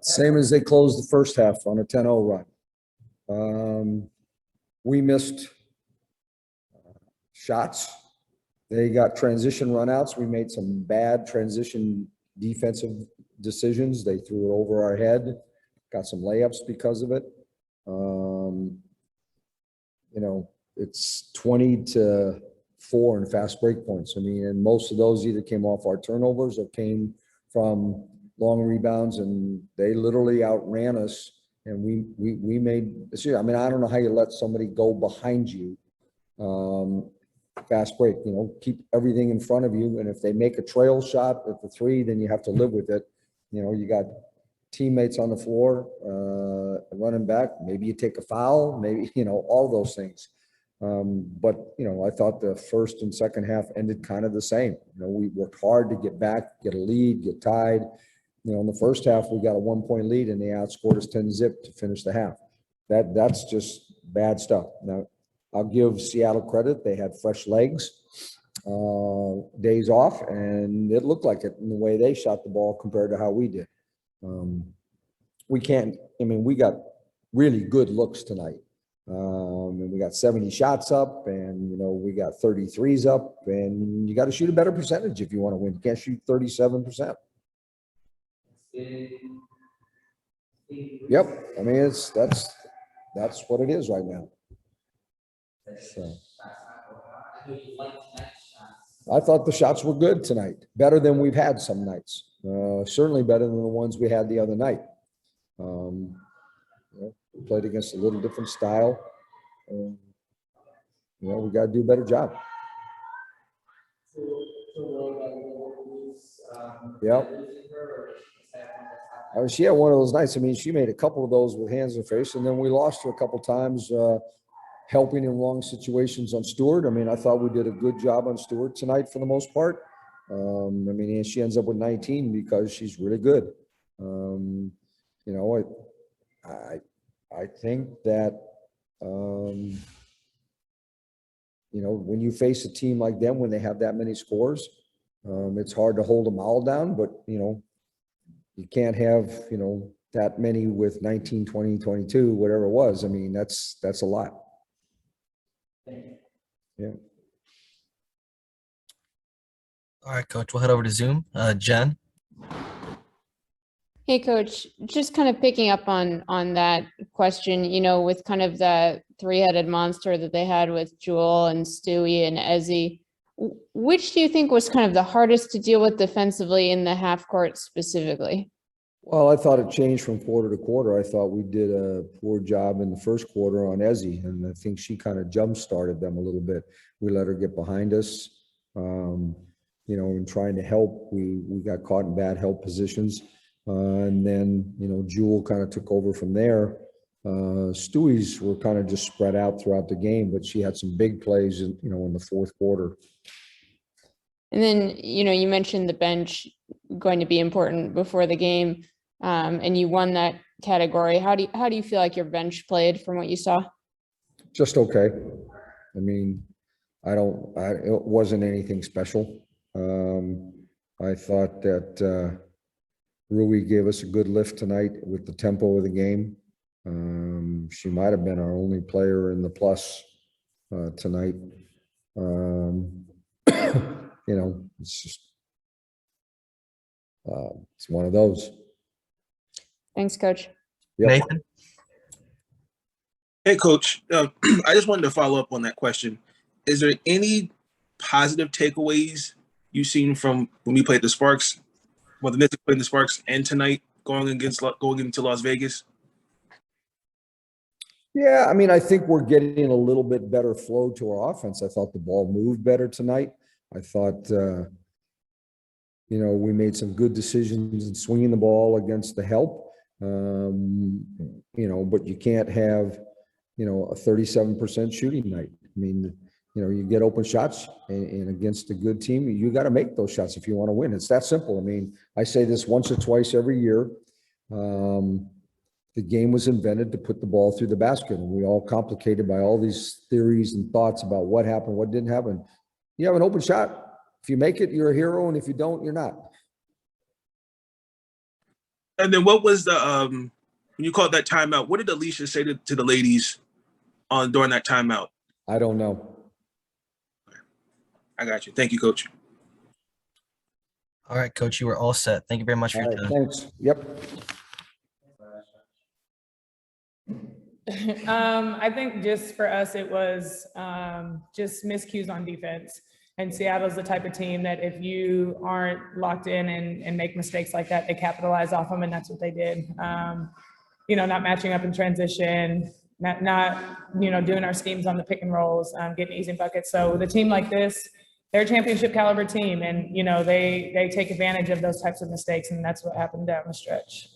Same as they closed the first half on a 10-0 run. We missed shots. They got transition runouts. We made some bad transition defensive decisions. They threw it over our head, got some layups because of it. It's 20-4 in fast break points. I mean, and most of those either came off our turnovers or came from long rebounds, and they literally outran us. And we made, I mean, I don't know how you let somebody go behind you. Fast break, keep everything in front of you. And if they make a trail shot at the three, then you have to live with it. You got teammates on the floor, running back, maybe you take a foul, maybe, all those things. But I thought the first and second half ended kind of the same. We worked hard to get back, get a lead, get tied. In the first half, we got a 1-point lead and they outscored us 10-0 to finish the half. That's just bad stuff. Now, I'll give Seattle credit. They had fresh legs, days off, and it looked like it in the way they shot the ball compared to how we did. We got really good looks tonight. And we got 70 shots up, and, we got 33s up, and you got to shoot a better percentage if you want to win. You can't shoot 37%. Yep. I mean, that's what it is right now. So I thought the shots were good tonight, better than we've had some nights. Certainly better than the ones we had the other night. We played against a little different style. We got to do a better job. Yep. She had one of those nights. I mean, she made a couple of those with hands in face, and then we lost her a couple times helping in wrong situations on Stewart. I mean, I thought we did a good job on Stewart tonight for the most part. And she ends up with 19 because she's really good. I think that, when you face a team like them, when they have that many scores, it's hard to hold them all down, but, you can't have, that many with 19, 20, 22, whatever it was. I mean, that's a lot. Yeah. All right, Coach, we'll head over to Zoom. Jen. Hey, Coach, just kind of picking up on that question, with kind of the three-headed monster that they had with Jewel and Stewie and Ezzy, which do you think was kind of the hardest to deal with defensively in the half court specifically? Well, I thought it changed from quarter to quarter. I thought we did a poor job in the first quarter on Ezzy, and I think she kind of jump-started them a little bit. We let her get behind us, in trying to help. We got caught in bad help positions. And then, Jewel kind of took over from there. Stewie's were kind of just spread out throughout the game, but she had some big plays, in the fourth quarter. And then, you mentioned the bench going to be important before the game, and you won that category. How do you feel like your bench played from what you saw? Just okay. I mean, it wasn't anything special. I thought that Rui gave us a good lift tonight with the tempo of the game. She might have been our only player in the plus tonight. It's just it's one of those. Thanks, Coach. Yep. Nathan. Hey, Coach. I just wanted to follow up on that question. Is there any positive takeaways you've seen from when we played the Sparks, well, the Mystics playing the Sparks, and tonight going into Las Vegas? Yeah, I mean, I think we're getting a little bit better flow to our offense. I thought the ball moved better tonight. I thought, we made some good decisions in swinging the ball against the help. But you can't have, a 37% shooting night. I mean, you get open shots and against a good team, you got to make those shots if you want to win. It's that simple. I mean, I say this once or twice every year. The game was invented to put the ball through the basket, and we all complicated by all these theories and thoughts about what happened, what didn't happen. You have an open shot. If you make it, you're a hero, and if you don't, you're not. And then what was the when you called that timeout? What did Alysha say to the ladies on during that timeout? I don't know. I got you. Thank you, Coach. All right, Coach, you were all set. Thank you very much for All your right, time. thanks. Yep. I think just for us, it was just miscues on defense. And Seattle's the type of team that if you aren't locked in and make mistakes like that, they capitalize off them, and that's what they did. You know, not matching up in transition, not doing our schemes on the pick and rolls, getting easy buckets. So the team like this, they're a championship caliber team, and they take advantage of those types of mistakes, and that's what happened down the stretch.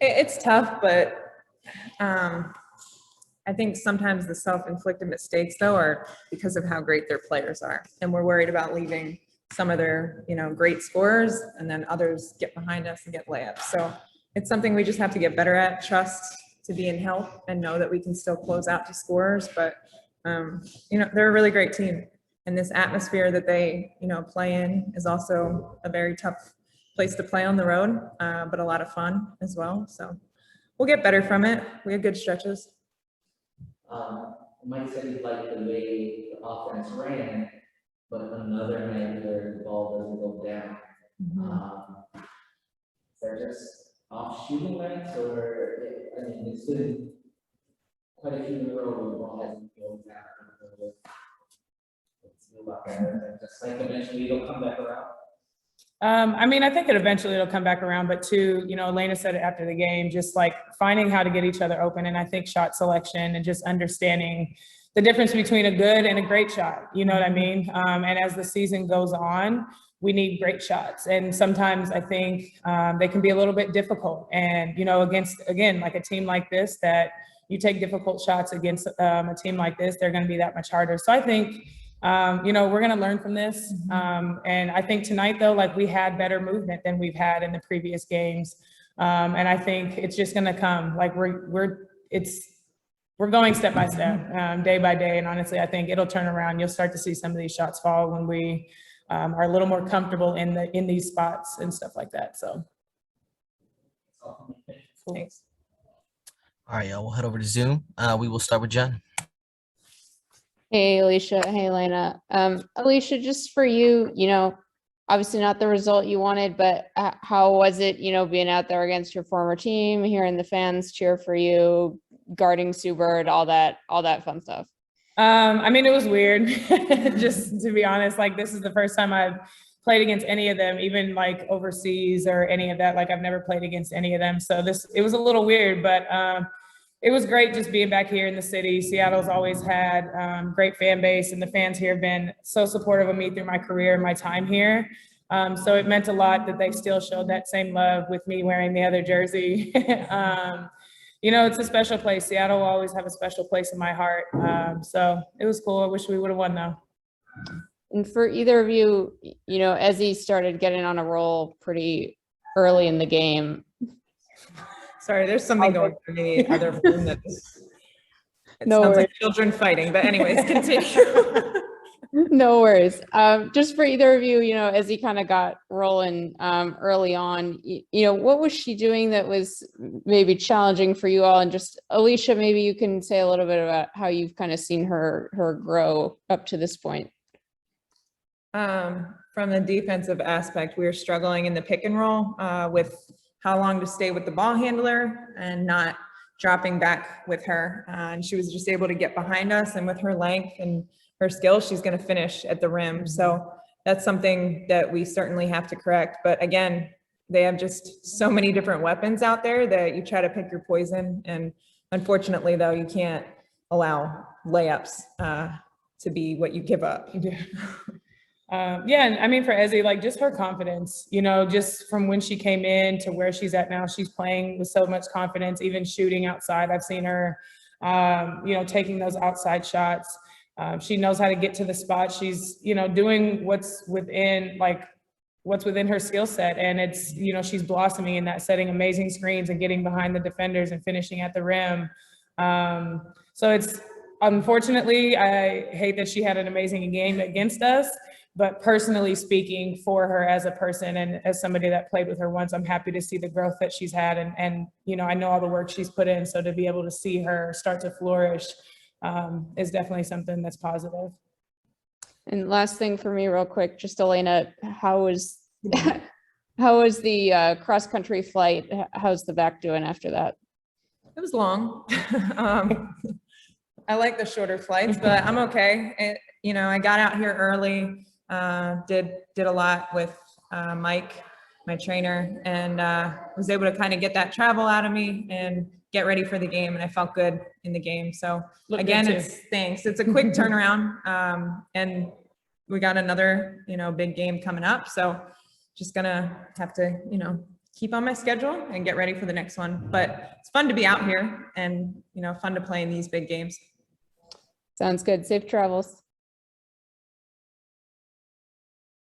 It's tough, but I think sometimes the self-inflicted mistakes, though, are because of how great their players are, and we're worried about leaving some of their great scorers, and then others get behind us and get layups. So it's something we just have to get better at. Trust to be in help and know that we can still close out to scorers, but they're a really great team, and this atmosphere that they play in is also a very tough place to play on the road, but a lot of fun as well. So we'll get better from it. We had good stretches. Mike said he liked the way the offense ran, but another night where the ball doesn't go down. Is that just off shooting nights, or it's been quite a few in a row where the ball hasn't gone down. It's a lot better. Just like eventually it'll come back around. I think that eventually it'll come back around, but too, Elena said it after the game, just like finding how to get each other open. And I think shot selection and just understanding the difference between a good and a great shot, you know what I mean? And as the season goes on, we need great shots. And sometimes I think they can be a little bit difficult. And, against, again, like a team like this, that you take difficult shots against a team like this, they're going to be that much harder. So I think, we're going to learn from this. And I think tonight, though, like we had better movement than we've had in the previous games. And I think it's just going to come. Like we're going step by step, day by day. And honestly, I think it'll turn around. You'll start to see some of these shots fall when we are a little more comfortable in these spots and stuff like that. So. Thanks. All right, y'all, we'll head over to Zoom. We will start with Jen. Hey, Alysha. Hey, Elena. Alysha, just for you, obviously not the result you wanted, but how was it, being out there against your former team, hearing the fans cheer for you, guarding Sue Bird, all that fun stuff? It was weird, just to be honest. Like, this is the first time I've played against any of them, even like overseas or any of that. Like, I've never played against any of them. So it was a little weird, but it was great just being back here in the city. Seattle's always had great fan base, and the fans here have been so supportive of me through my career and my time here. So it meant a lot that they still showed that same love with me wearing the other jersey. It's a special place. Seattle will always have a special place in my heart. So it was cool. I wish we would have won, though. And for either of you, Ezzy started getting on a roll pretty early in the game. Sorry, there's something going on in the other room that No sounds worries. like children fighting, but anyways, continue. No worries. Just for either of you, as he kind of got rolling early on, what was she doing that was maybe challenging for you all? And just Alysha, maybe you can say a little bit about how you've kind of seen her grow up to this point. From the defensive aspect, we were struggling in the pick and roll with how long to stay with the ball handler and not dropping back with her. And she was just able to get behind us, and with her length and her skills, she's going to finish at the rim. So that's something that we certainly have to correct. But again, they have just so many different weapons out there that you try to pick your poison. And unfortunately, though, you can't allow layups to be what you give up. And for Ezzy, like just her confidence, just from when she came in to where she's at now, she's playing with so much confidence, even shooting outside. I've seen her, taking those outside shots. She knows how to get to the spot. She's, doing what's within like what's within her skill set. And it's, you know, she's blossoming in that, setting amazing screens and getting behind the defenders and finishing at the rim. So it's, unfortunately, I hate that she had an amazing game against us, but personally speaking, for her as a person and as somebody that played with her once, I'm happy to see the growth that she's had. And you know, I know all the work she's put in. So to be able to see her start to flourish is definitely something that's positive. And last thing for me, real quick, just Elena, how was the cross-country flight? How's the back doing after that? It was long. I like the shorter flights, but I'm okay. You know, I got out here early, did a lot with Mike, my trainer, and was able to kind of get that travel out of me and get ready for the game. And I felt good in the game. So again, it's a quick turnaround. And we got another, you know, big game coming up. So just gonna have to, you know, keep on my schedule and get ready for the next one. But it's fun to be out here and, you know, fun to play in these big games. Sounds good. Safe travels.